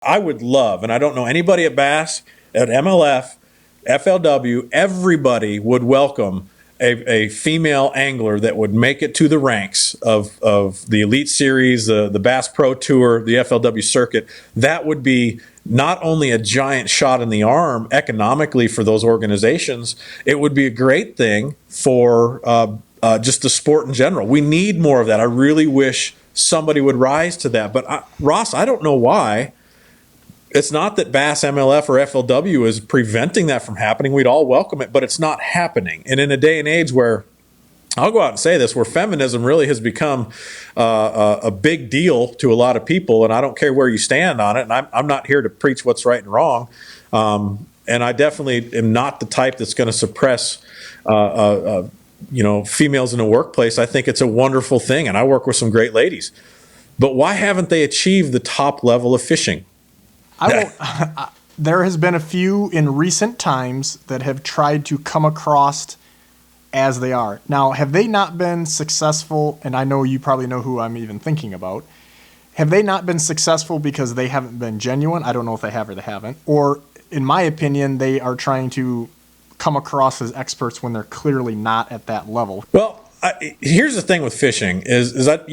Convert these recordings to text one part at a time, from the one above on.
I would love, and I don't know anybody at Bass, at MLF, FLW, everybody would welcome a female angler that would make it to the ranks of the Elite Series, the Bass Pro Tour, the FLW circuit. That would be not only a giant shot in the arm economically for those organizations, it would be a great thing for just the sport in general. We need more of that. I really wish somebody would rise to that. But Ross, I don't know why. It's not that Bass, MLF, or FLW is preventing that from happening. We'd all welcome it, but it's not happening. And in a day and age where, I'll go out and say this, where feminism really has become a big deal to a lot of people, and I don't care where you stand on it, and I'm not here to preach what's right and wrong, and I definitely am not the type that's going to suppress females in the workplace. I think it's a wonderful thing, and I work with some great ladies. But why haven't they achieved the top level of fishing? There has been a few in recent times that have tried to come across as they are. Now, have they not been successful? And I know you probably know who I'm even thinking about. Have they not been successful because they haven't been genuine? I don't know if they have or they haven't. Or, in my opinion, they are trying to come across as experts when they're clearly not at that level. Well, here's the thing with fishing is that.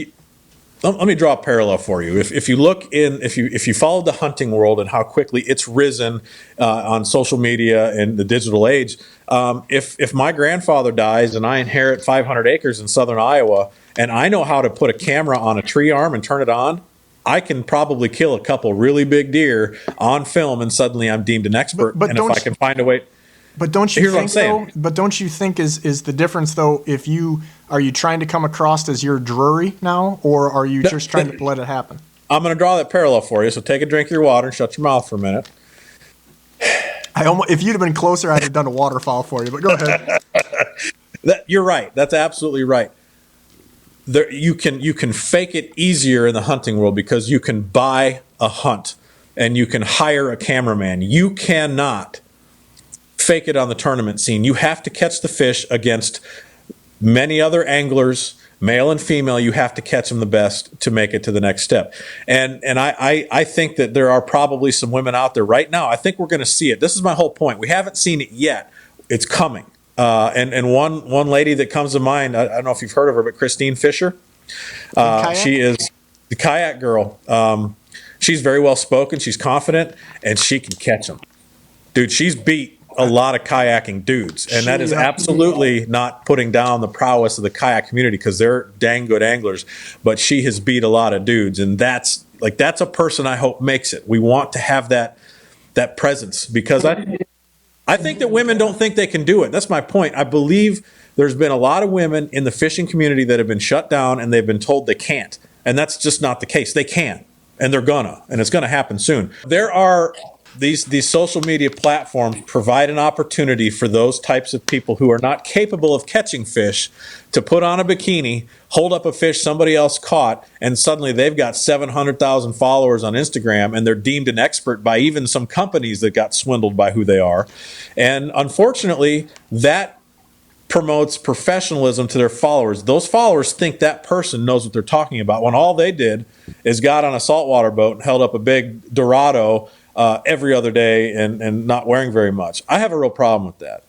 Let me draw a parallel for you. If you look if you follow the hunting world and how quickly it's risen on social media and the digital age, if my grandfather dies and I inherit 500 acres in southern Iowa and I know how to put a camera on a tree arm and turn it on, I can probably kill a couple really big deer on film, and suddenly I'm deemed an expert. But if I can find a way. But don't you think though? But don't you think is the difference though? Are you trying to come across as you're Drury now, or are you just trying to let it happen? I'm going to draw that parallel for you. So take a drink of your water and shut your mouth for a minute. If you'd have been closer, I'd have done a waterfall for you. But go ahead. You're right. That's absolutely right. You can fake it easier in the hunting world because you can buy a hunt and you can hire a cameraman. You cannot fake it on the tournament scene. You have to catch the fish against many other anglers, male and female. You have to catch them the best to make it to the next step. And I think that there are probably some women out there right now. I think we're going to see it. This is my whole point. We haven't seen it yet. It's coming. And one lady that comes to mind, I don't know if you've heard of her, but Kristine Fischer. She is the kayak girl. She's very well spoken. She's confident, and she can catch them. Dude, she's beat a lot of kayaking dudes, and that is absolutely not putting down the prowess of the kayak community because they're dang good anglers, but she has beat a lot of dudes, and that's a person I hope makes it. We want to have that presence because I think that women don't think they can do it. That's my point. I believe there's been a lot of women in the fishing community that have been shut down and they've been told they can't, and that's just not the case. They can, and they're gonna, and it's gonna happen soon. There are These social media platforms provide an opportunity for those types of people who are not capable of catching fish to put on a bikini, hold up a fish somebody else caught, and suddenly they've got 700,000 followers on Instagram, and they're deemed an expert by even some companies that got swindled by who they are. And unfortunately, that promotes professionalism to their followers. Those followers think that person knows what they're talking about when all they did is got on a saltwater boat and held up a big Dorado every other day and not wearing very much. I have a real problem with that.